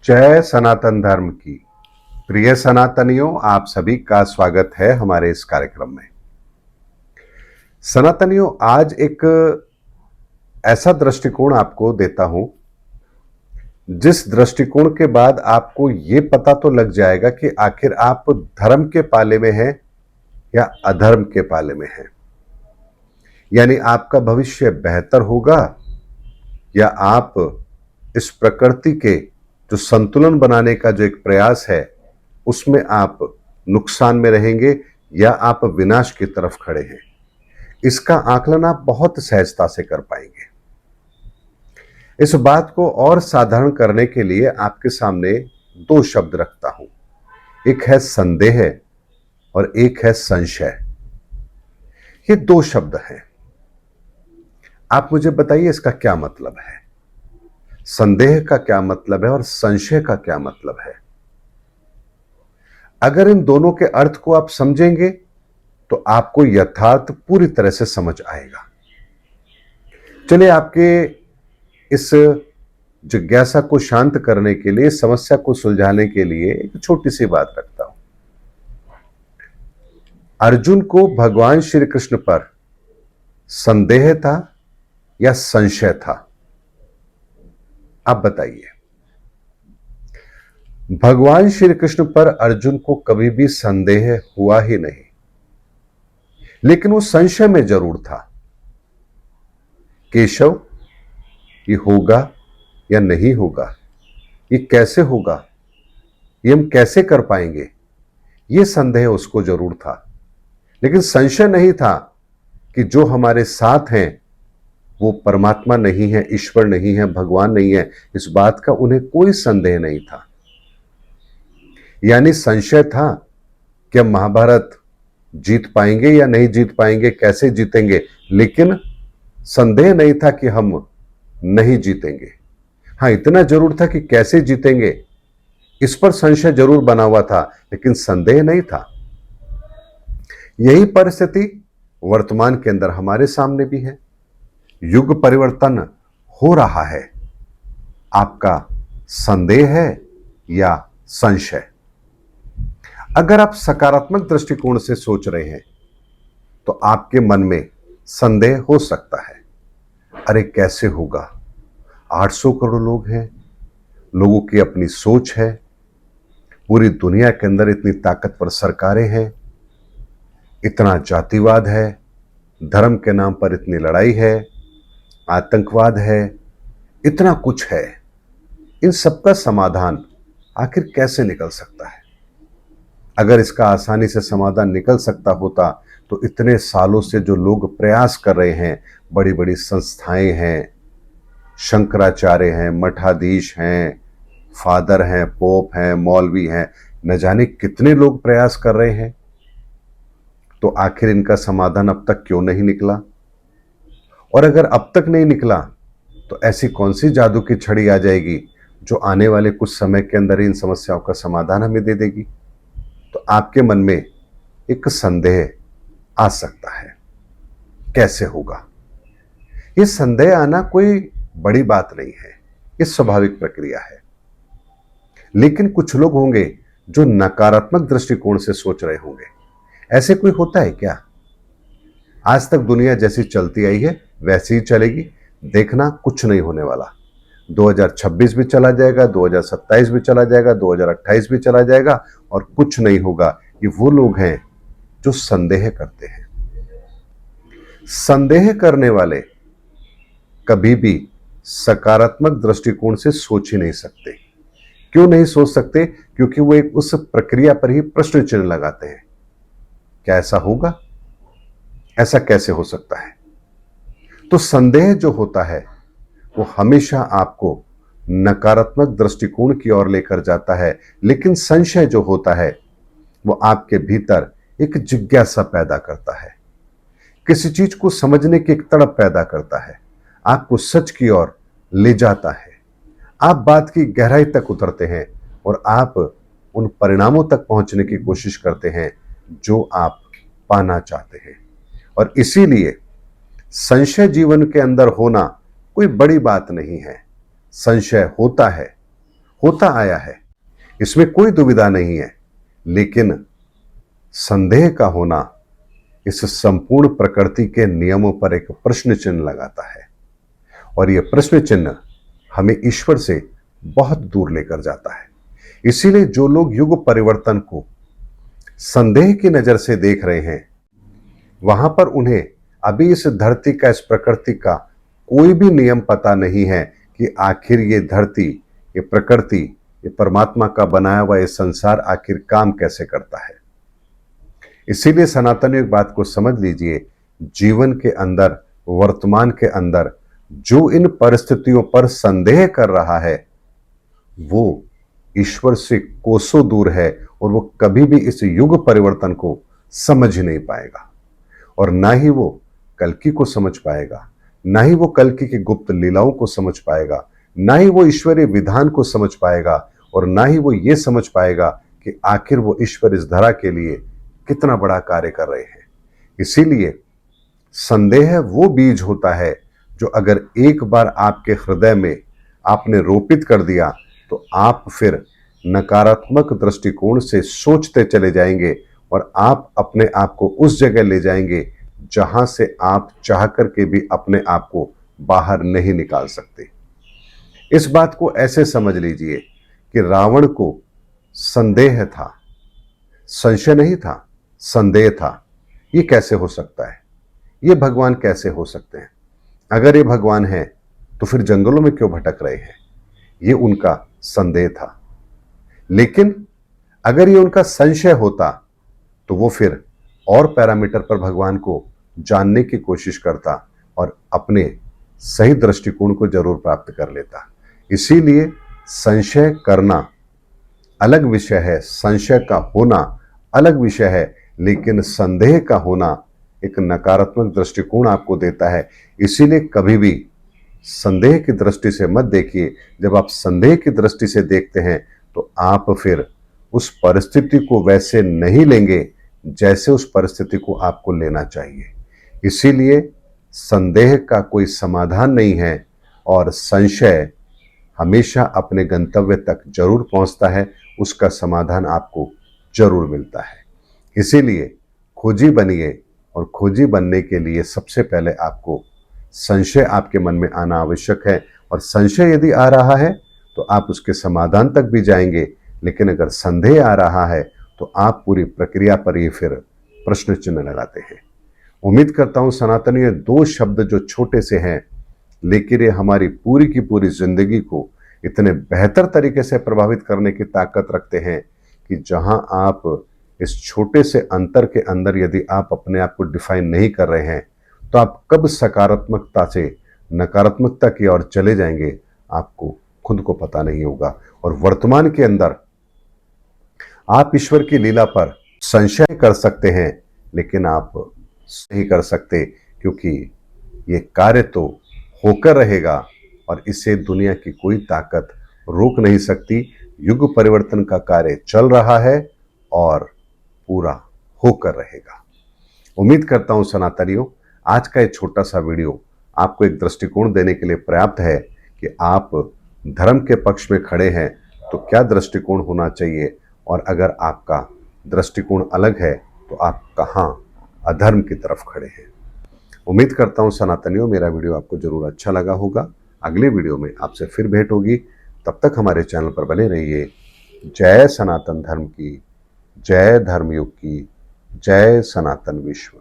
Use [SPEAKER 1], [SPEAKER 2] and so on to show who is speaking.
[SPEAKER 1] जय सनातन धर्म की। प्रिय सनातनियों, आप सभी का स्वागत है हमारे इस कार्यक्रम में। सनातनियों, आज एक ऐसा दृष्टिकोण आपको देता हूं जिस दृष्टिकोण के बाद आपको ये पता तो लग जाएगा कि आखिर आप धर्म के पाले में हैं या अधर्म के पाले में हैं। यानी आपका भविष्य बेहतर होगा या आप इस प्रकृति के जो संतुलन बनाने का जो एक प्रयास है उसमें आप नुकसान में रहेंगे या आप विनाश की तरफ खड़े हैं। इसका आकलन आप बहुत सहजता से कर पाएंगे। इस बात को और साधारण करने के लिए आपके सामने दो शब्द रखता हूं, एक है संदेह और एक है संशय। ये दो शब्द हैं। आप मुझे बताइए इसका क्या मतलब है, संदेह का क्या मतलब है और संशय का क्या मतलब है। अगर इन दोनों के अर्थ को आप समझेंगे तो आपको यथार्थ पूरी तरह से समझ आएगा। चलिए, आपके इस जिज्ञासा को शांत करने के लिए, समस्या को सुलझाने के लिए एक छोटी सी बात रखता हूं। अर्जुन को भगवान श्री कृष्ण पर संदेह था या संशय था? आप बताइए। भगवान श्री कृष्ण पर अर्जुन को कभी भी संदेह हुआ ही नहीं, लेकिन वो संशय में जरूर था। केशव, ये होगा या नहीं होगा, ये कैसे होगा, ये हम कैसे कर पाएंगे, ये संदेह उसको जरूर था। लेकिन संशय नहीं था कि जो हमारे साथ हैं वो परमात्मा नहीं है, ईश्वर नहीं है, भगवान नहीं है। इस बात का उन्हें कोई संदेह नहीं था। यानी संशय था कि हम महाभारत जीत पाएंगे या नहीं जीत पाएंगे, कैसे जीतेंगे, लेकिन संदेह नहीं था कि हम नहीं जीतेंगे। हां, इतना जरूर था कि कैसे जीतेंगे इस पर संशय जरूर बना हुआ था, लेकिन संदेह नहीं था। यही परिस्थिति वर्तमान के अंदर हमारे सामने भी है। युग परिवर्तन हो रहा है। आपका संदेह है या संशय? अगर आप सकारात्मक दृष्टिकोण से सोच रहे हैं तो आपके मन में संदेह हो सकता है, अरे कैसे होगा, 800 करोड़ लोग हैं, लोगों की अपनी सोच है, पूरी दुनिया के अंदर इतनी ताकतवर सरकारें हैं, इतना जातिवाद है, धर्म के नाम पर इतनी लड़ाई है, आतंकवाद है, इतना कुछ है। इन सबका समाधान आखिर कैसे निकल सकता है? अगर इसका आसानी से समाधान निकल सकता होता तो इतने सालों से जो लोग प्रयास कर रहे हैं, बड़ी बड़ी संस्थाएं हैं, शंकराचार्य हैं, मठाधीश हैं, फादर हैं, पोप हैं, मौलवी हैं, न जाने कितने लोग प्रयास कर रहे हैं, तो आखिर इनका समाधान अब तक क्यों नहीं निकला? और अगर अब तक नहीं निकला तो ऐसी कौन सी जादू की छड़ी आ जाएगी जो आने वाले कुछ समय के अंदर इन समस्याओं का समाधान हमें दे देगी? तो आपके मन में एक संदेह आ सकता है, कैसे होगा? ये संदेह आना कोई बड़ी बात नहीं है, ये स्वाभाविक प्रक्रिया है। लेकिन कुछ लोग होंगे जो नकारात्मक दृष्टिकोण से सोच रहे होंगे। ऐसे कोई होता है क्या? आज तक दुनिया जैसी चलती आई है वैसी ही चलेगी, देखना कुछ नहीं होने वाला। 2026 भी चला जाएगा, 2027 भी चला जाएगा, 2028 भी चला जाएगा और कुछ नहीं होगा। ये वो लोग हैं जो संदेह करते हैं। संदेह करने वाले कभी भी सकारात्मक दृष्टिकोण से सोच ही नहीं सकते। क्यों नहीं सोच सकते? क्योंकि वो एक उस प्रक्रिया पर ही प्रश्न चिन्ह लगाते हैं। क्या ऐसा होगा? ऐसा कैसे हो सकता है? तो संदेह जो होता है वो हमेशा आपको नकारात्मक दृष्टिकोण की ओर लेकर जाता है, लेकिन संशय जो होता है वो आपके भीतर एक जिज्ञासा पैदा करता है, किसी चीज को समझने की एक तड़प पैदा करता है, आपको सच की ओर ले जाता है। आप बात की गहराई तक उतरते हैं और आप उन परिणामों तक पहुंचने की कोशिश करते हैं जो आप पाना चाहते हैं। और इसीलिए संशय जीवन के अंदर होना कोई बड़ी बात नहीं है। संशय होता है, होता आया है, इसमें कोई दुविधा नहीं है। लेकिन संदेह का होना इस संपूर्ण प्रकृति के नियमों पर एक प्रश्न चिन्ह लगाता है, और यह प्रश्न चिन्ह हमें ईश्वर से बहुत दूर लेकर जाता है। इसीलिए जो लोग युग परिवर्तन को संदेह की नजर से देख रहे हैं, वहां पर उन्हें अभी इस धरती का, इस प्रकृति का कोई भी नियम पता नहीं है कि आखिर ये धरती, ये प्रकृति, ये परमात्मा का बनाया हुआ ये संसार आखिर काम कैसे करता है। इसीलिए सनातनी एक बात को समझ लीजिए, जीवन के अंदर, वर्तमान के अंदर जो इन परिस्थितियों पर संदेह कर रहा है, वो ईश्वर से कोसों दूर है, और वो कभी भी इस युग परिवर्तन को समझ ही नहीं पाएगा, और ना ही वो कल्कि को समझ पाएगा, ना ही वो कल्कि की गुप्त लीलाओं को समझ पाएगा, ना ही वो ईश्वरीय विधान को समझ पाएगा, और ना ही वो ये समझ पाएगा कि आखिर वो ईश्वर इस धरा के लिए कितना बड़ा कार्य कर रहे हैं। इसीलिए संदेह वो बीज होता है जो अगर एक बार आपके हृदय में आपने रोपित कर दिया, तो आप फिर नकारात्मक दृष्टिकोण से सोचते चले जाएंगे, और आप अपने आप को उस जगह ले जाएंगे जहां से आप चाह करके भी अपने आप को बाहर नहीं निकाल सकते। इस बात को ऐसे समझ लीजिए कि रावण को संदेह था, संशय नहीं था, संदेह था। ये कैसे हो सकता है? ये भगवान कैसे हो सकते हैं? अगर ये भगवान हैं तो फिर जंगलों में क्यों भटक रहे हैं? ये उनका संदेह था। लेकिन अगर ये उनका संशय होता तो वो फिर और पैरामीटर पर भगवान को जानने की कोशिश करता और अपने सही दृष्टिकोण को जरूर प्राप्त कर लेता। इसीलिए संशय करना अलग विषय है, संशय का होना अलग विषय है, लेकिन संदेह का होना एक नकारात्मक दृष्टिकोण आपको देता है। इसीलिए कभी भी संदेह की दृष्टि से मत देखिए। जब आप संदेह की दृष्टि से देखते हैं तो आप फिर उस परिस्थिति को वैसे नहीं लेंगे जैसे उस परिस्थिति को आपको लेना चाहिए। इसीलिए संदेह का कोई समाधान नहीं है, और संशय हमेशा अपने गंतव्य तक जरूर पहुंचता है, उसका समाधान आपको जरूर मिलता है। इसीलिए खोजी बनिए, और खोजी बनने के लिए सबसे पहले आपको संशय आपके मन में आना आवश्यक है, और संशय यदि आ रहा है तो आप उसके समाधान तक भी जाएंगे। लेकिन अगर संदेह आ रहा है तो आप पूरी प्रक्रिया पर ही फिर प्रश्न चिन्ह लगाते हैं। उम्मीद करता हूं सनातनी, ये दो शब्द जो छोटे से हैं, लेकिन ये हमारी पूरी की पूरी जिंदगी को इतने बेहतर तरीके से प्रभावित करने की ताकत रखते हैं कि जहां आप इस छोटे से अंतर के अंदर यदि आप अपने आप को डिफाइन नहीं कर रहे हैं, तो आप कब सकारात्मकता से नकारात्मकता की ओर चले जाएंगे आपको खुद को पता नहीं होगा। और वर्तमान के अंदर आप ईश्वर की लीला पर संशय कर सकते हैं, लेकिन आप नहीं कर सकते, क्योंकि ये कार्य तो होकर रहेगा और इसे दुनिया की कोई ताकत रोक नहीं सकती। युग परिवर्तन का कार्य चल रहा है और पूरा होकर रहेगा। उम्मीद करता हूं सनातनियों, आज का ये छोटा सा वीडियो आपको एक दृष्टिकोण देने के लिए पर्याप्त है कि आप धर्म के पक्ष में खड़े हैं तो क्या दृष्टिकोण होना चाहिए, और अगर आपका दृष्टिकोण अलग है तो आप कहां अधर्म की तरफ खड़े हैं। उम्मीद करता हूं सनातनियों, मेरा वीडियो आपको जरूर अच्छा लगा होगा। अगले वीडियो में आपसे फिर भेंट होगी। तब तक हमारे चैनल पर बने रहिए। जय सनातन धर्म की, जय धर्मयुग की, जय सनातन विश्व।